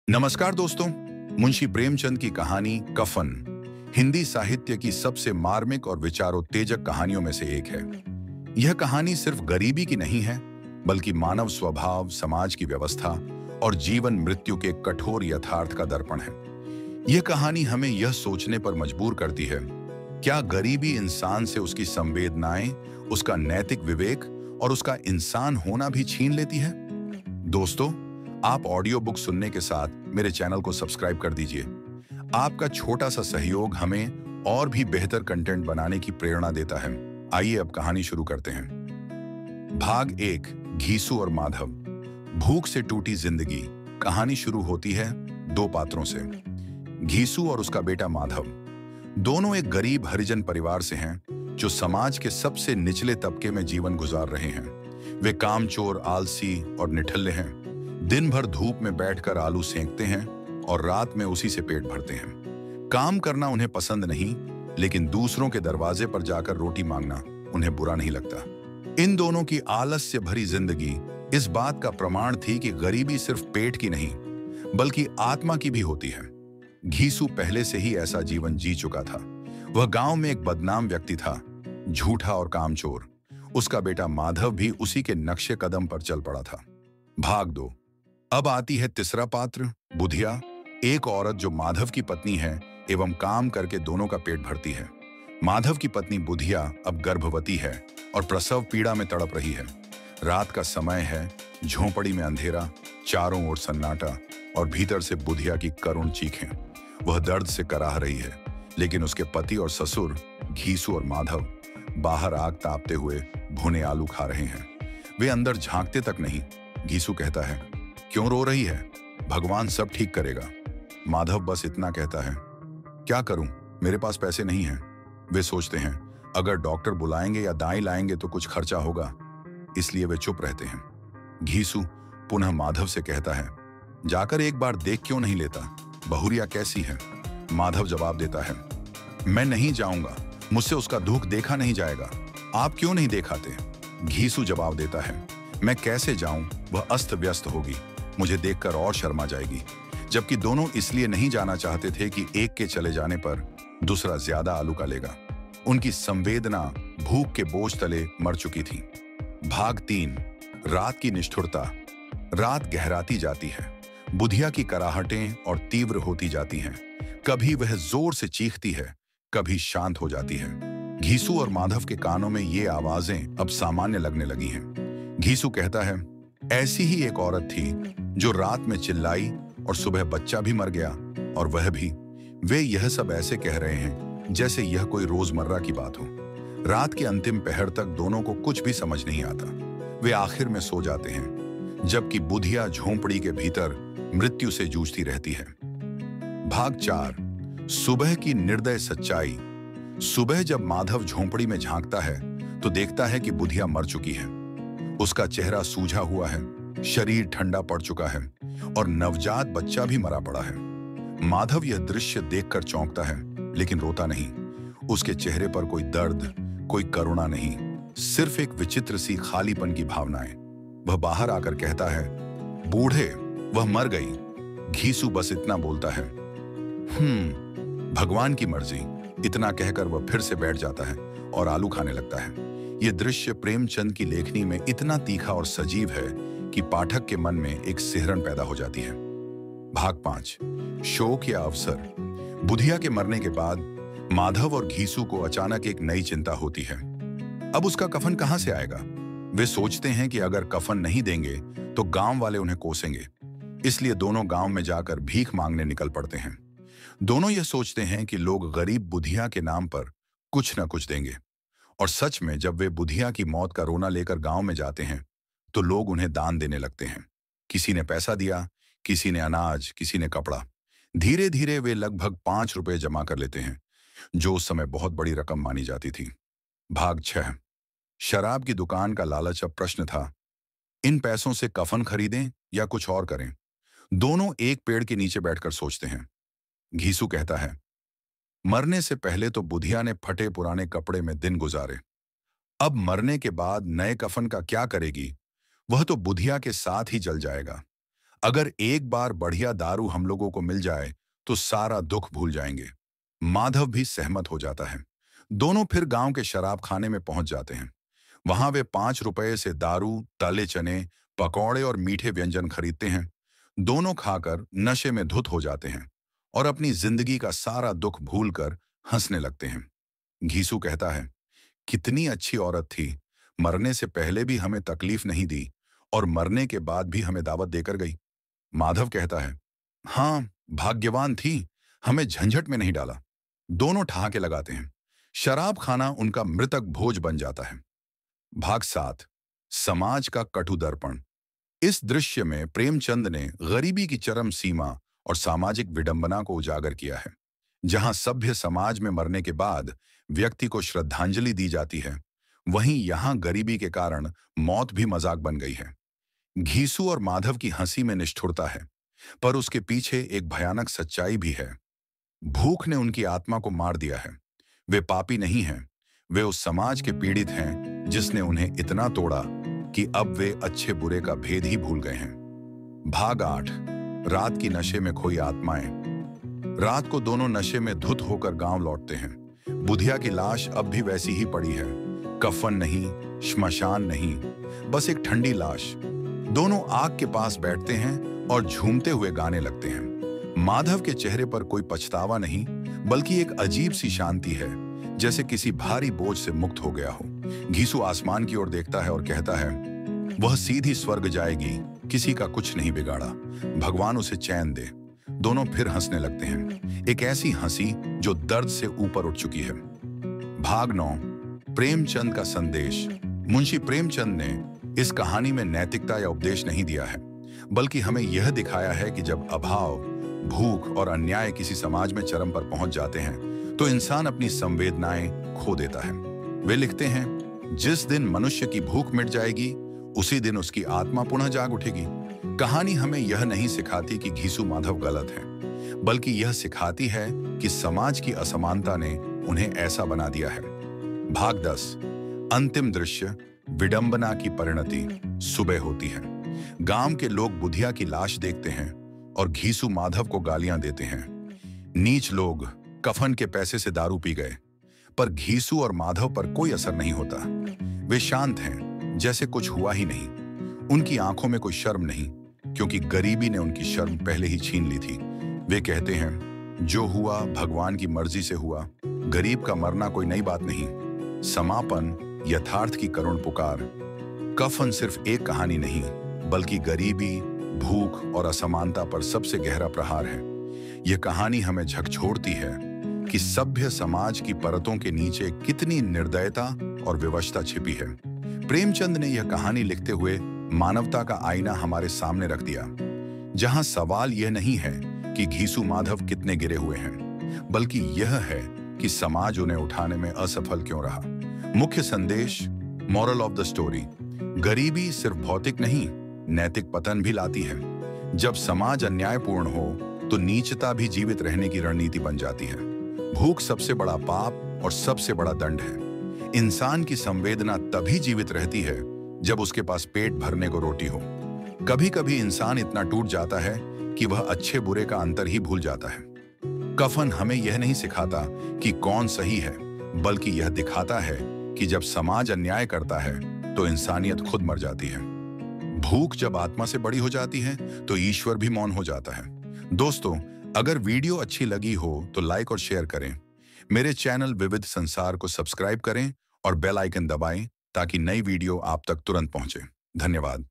नमस्कार दोस्तों। मुंशी प्रेमचंद की कहानी कफन हिंदी साहित्य की सबसे मार्मिक और विचारोत्तेजक कहानियों में से एक है। यह कहानी सिर्फ गरीबी की नहीं है, बल्कि मानव स्वभाव, समाज की व्यवस्था और जीवन मृत्यु के कठोर यथार्थ का दर्पण है। यह कहानी हमें यह सोचने पर मजबूर करती है, क्या गरीबी इंसान से उसकी संवेदनाएं, उसका नैतिक विवेक और उसका इंसान होना भी छीन लेती है। दोस्तों, आप ऑडियो बुक सुनने के साथ मेरे चैनल को सब्सक्राइब कर दीजिए। आपका छोटा सा सहयोग हमें और भी बेहतर कंटेंट बनाने की प्रेरणा देता है। आइए अब कहानी शुरू करते हैं। भाग 1, घीसू और माधव। भूख से टूटी जिंदगी। कहानी शुरू होती है दो पात्रों से, घीसू और उसका बेटा माधव। दोनों एक गरीब हरिजन परिवार से हैं, जो समाज के सबसे निचले तबके में जीवन गुजार रहे हैं। वे कामचोर, आलसी और निठल्ले हैं। दिन भर धूप में बैठकर आलू सेंकते हैं और रात में उसी से पेट भरते हैं। काम करना उन्हें पसंद नहीं, लेकिन दूसरों के दरवाजे पर जाकर रोटी मांगना उन्हें बुरा नहीं लगता। इन दोनों की आलस्य भरी जिंदगी इस बात का प्रमाण थी कि गरीबी सिर्फ पेट की नहीं, बल्कि आत्मा की भी होती है। घीसू पहले से ही ऐसा जीवन जी चुका था। वह गांव में एक बदनाम व्यक्ति था, झूठा और कामचोर। उसका बेटा माधव भी उसी के नक्शे कदम पर चल पड़ा था। भाग 2। अब आती है तीसरा पात्र, बुधिया, एक औरत जो माधव की पत्नी है एवं काम करके दोनों का पेट भरती है। माधव की पत्नी बुधिया अब गर्भवती है और प्रसव पीड़ा में तड़प रही है। रात का समय है, झोंपड़ी में अंधेरा, चारों ओर सन्नाटा और भीतर से बुधिया की करुण चीखें। वह दर्द से कराह रही है, लेकिन उसके पति और ससुर घीसू और माधव बाहर आग तापते हुए भुने आलू खा रहे हैं। वे अंदर झांकते तक नहीं। घीसू कहता है, क्यों रो रही है? भगवान सब ठीक करेगा। माधव बस इतना कहता है, क्या करूं, मेरे पास पैसे नहीं हैं। वे सोचते हैं, अगर डॉक्टर बुलाएंगे या दाई लाएंगे तो कुछ खर्चा होगा, इसलिए वे चुप रहते हैं। घीसू पुनः माधव से कहता है, जाकर एक बार देख क्यों नहीं लेता, बहुरिया कैसी है? माधव जवाब देता है, मैं नहीं जाऊंगा, मुझसे उसका दुख देखा नहीं जाएगा। आप क्यों नहीं दिखाते? घीसू जवाब देता है, मैं कैसे जाऊं, वह अस्त व्यस्त होगी, मुझे देखकर और शर्मा जाएगी। जबकि दोनों इसलिए नहीं जाना चाहते थे कि एक के चले जाने पर दूसरा ज्यादा आलू का लेगा। उनकी संवेदना भूख के बोझ तले मर चुकी थी। भाग 3, रात की निष्ठुरता। रात गहराती जाती है। बुधिया की कराहटें और तीव्र होती जाती हैं। कभी वह जोर से चीखती है, कभी शांत हो जाती है। घीसू और माधव के कानों में ये आवाजें अब सामान्य लगने लगी हैं। घीसू कहता है, ऐसी ही एक औरत थी जो रात में चिल्लाई और सुबह बच्चा भी मर गया, और वह भी। वे यह सब ऐसे कह रहे हैं जैसे यह कोई रोजमर्रा की बात हो। रात के अंतिम पहर तक दोनों को कुछ भी समझ नहीं आता। वे आखिर में सो जाते हैं, जबकि बुधिया झोंपड़ी के भीतर मृत्यु से जूझती रहती है। भाग 4, सुबह की निर्दय सच्चाई। सुबह जब माधव झोंपड़ी में झांकता है तो देखता है कि बुधिया मर चुकी है। उसका चेहरा सूझा हुआ है, शरीर ठंडा पड़ चुका है और नवजात बच्चा भी मरा पड़ा है। माधव यह दृश्य देखकर चौंकता है, लेकिन रोता नहीं। उसके चेहरे पर कोई दर्द, कोई करुणा नहीं, सिर्फ एक विचित्र सी खालीपन की भावनाएं। वह बाहर आकर कहता है, बूढ़े, वह मर गई। घीसू बस इतना बोलता है, भगवान की मर्जी। इतना कहकर वह फिर से बैठ जाता है और आलू खाने लगता है। यह दृश्य प्रेमचंद की लेखनी में इतना तीखा और सजीव है कि पाठक के मन में एक सिहरन पैदा हो जाती है। भाग 5, शोक या अवसर। बुधिया के मरने के बाद माधव और घीसू को अचानक एक नई चिंता होती है। अब उसका कफन कहां से आएगा? वे सोचते हैं कि अगर कफन नहीं देंगे तो गांव वाले उन्हें कोसेंगे। इसलिए दोनों गांव में जाकर भीख मांगने निकल पड़ते हैं। दोनों यह सोचते हैं कि लोग गरीब बुधिया के नाम पर कुछ न कुछ देंगे। और सच में जब वे बुधिया की मौत का रोना लेकर गांव में जाते हैं तो लोग उन्हें दान देने लगते हैं। किसी ने पैसा दिया, किसी ने अनाज, किसी ने कपड़ा। धीरे धीरे वे लगभग 5 रुपए जमा कर लेते हैं, जो उस समय बहुत बड़ी रकम मानी जाती थी। भाग 6, शराब की दुकान का लालच अब प्रश्न था। इन पैसों से कफन खरीदें या कुछ और करें? दोनों एक पेड़ के नीचे बैठकर सोचते हैं। घीसू कहता है, मरने से पहले तो बुधिया ने फटे पुराने कपड़े में दिन गुजारे। अब मरने के बाद नए कफन का क्या करेगी? वह तो बुधिया के साथ ही जल जाएगा। अगर एक बार बढ़िया दारू हम लोगों को मिल जाए तो सारा दुख भूल जाएंगे। माधव भी सहमत हो जाता है। दोनों फिर गांव के शराब खाने में पहुंच जाते हैं। वहां वे 5 रुपए से दारू, तले चने, पकौड़े और मीठे व्यंजन खरीदते हैं। दोनों खाकर नशे में धुत हो जाते हैं और अपनी जिंदगी का सारा दुख भूलकर हंसने लगते हैं। घीसू कहता है, कितनी अच्छी औरत थी, मरने से पहले भी हमें तकलीफ नहीं दी और मरने के बाद भी हमें दावत देकर गई। माधव कहता है, हाँ, भाग्यवान थी, हमें झंझट में नहीं डाला। दोनों ठहाके लगाते हैं। शराब खाना उनका मृतक भोज बन जाता है। भाग 7, समाज का कटु दर्पण। इस दृश्य में प्रेमचंद ने गरीबी की चरम सीमा और सामाजिक विडंबना को उजागर किया है। जहां सभ्य समाज में मरने के बाद व्यक्ति को श्रद्धांजलि दी जाती है, वहीं यहां गरीबी के कारण मौत भी मजाक बन गई है। घीसू और माधव की हंसी में निष्ठुरता है, पर उसके पीछे एक भयानक सच्चाई भी है। भूख ने उनकी आत्मा को मार दिया है। वे पापी नहीं हैं, वे उस समाज के पीड़ित हैं जिसने उन्हें इतना तोड़ा कि अब वे अच्छे बुरे का भेद ही भूल गए हैं। भाग 8, रात की नशे में खोई आत्माएं। रात को दोनों नशे में धुत होकर गांव लौटते हैं। बुधिया की लाश अब भी वैसी ही पड़ी है। कफन नहीं, श्मशान नहीं, बस एक ठंडी लाश। दोनों आग के पास बैठते हैं और झूमते हुए गाने लगते हैं। माधव के चेहरे पर कोई पछतावा नहीं, बल्कि एक अजीब सी शांति है, जैसे किसी भारी बोझ से मुक्त हो गया हो। घीसू आसमान की ओर देखता है और कहता है, वह सीधी स्वर्ग जाएगी, किसी का कुछ नहीं बिगाड़ा, भगवान उसे चैन दे। दोनों फिर हंसने लगते हैं, एक ऐसी हंसी जो दर्द से ऊपर उठ चुकी है। भाग 9, प्रेमचंद का संदेश। मुंशी प्रेमचंद ने इस कहानी में नैतिकता या उपदेश नहीं दिया है, बल्कि हमें यह दिखाया है कि जब अभाव, भूख और अन्याय किसी समाज में चरम पर पहुंच जाते हैं तो इंसान अपनी संवेदनाएं खो देता है। वे लिखते हैं, जिस दिन मनुष्य की भूख मिट जाएगी उसी दिन उसकी आत्मा पुनः जाग उठेगी। कहानी हमें यह नहीं सिखाती कि घीसू माधव गलत है, बल्कि यह सिखाती है कि समाज की असमानता ने उन्हें ऐसा बना दिया है। भाग 10, अंतिम दृश्य, विडंबना की परिणति। सुबह होती है। गांव के लोग बुधिया की लाश देखते हैं और घीसू माधव को गालियां देते हैं। नीच लोग कफन के पैसे से दारू पी गए, पर घीसू और माधव पर कोई असर नहीं होता। वे शांत हैं, जैसे कुछ हुआ ही नहीं। उनकी आंखों में कोई शर्म नहीं, क्योंकि गरीबी ने उनकी शर्म पहले ही छीन ली थी। वे कहते हैं, जो हुआ भगवान की मर्जी से हुआ, गरीब का मरना कोई नई बात नहीं। समापन, यथार्थ की करुण पुकार। कफन सिर्फ एक कहानी नहीं, बल्कि गरीबी, भूख और असमानता पर सबसे गहरा प्रहार है। यह कहानी हमें झकझोरती है कि सभ्य समाज की परतों के नीचे कितनी निर्दयता और विवशता छिपी है। प्रेमचंद ने यह कहानी लिखते हुए मानवता का आईना हमारे सामने रख दिया, जहां सवाल यह नहीं है कि घीसू माधव कितने गिरे हुए हैं, बल्कि यह है कि समाज उन्हें उठाने में असफल क्यों रहा। मुख्य संदेश, मॉरल ऑफ द स्टोरी, गरीबी सिर्फ भौतिक नहीं, नैतिक पतन भी लाती है। जब समाज अन्यायपूर्ण हो तो नीचता भी जीवित रहने की रणनीति बन जाती है। भूख सबसे बड़ा पाप और सबसे बड़ा दंड है। इंसान की संवेदना तभी जीवित रहती है जब उसके पास पेट भरने को रोटी हो। कभी कभी इंसान इतना टूट जाता है कि वह अच्छे बुरे का अंतर ही भूल जाता है। कफन हमें यह नहीं सिखाता कि कौन सही है, बल्कि यह दिखाता है कि जब समाज अन्याय करता है तो इंसानियत खुद मर जाती है। भूख जब आत्मा से बड़ी हो जाती है तो ईश्वर भी मौन हो जाता है। दोस्तों, अगर वीडियो अच्छी लगी हो तो लाइक और शेयर करें। मेरे चैनल विविध संसार को सब्सक्राइब करें और बेल आइकन दबाएं ताकि नई वीडियो आप तक तुरंत पहुंचे। धन्यवाद।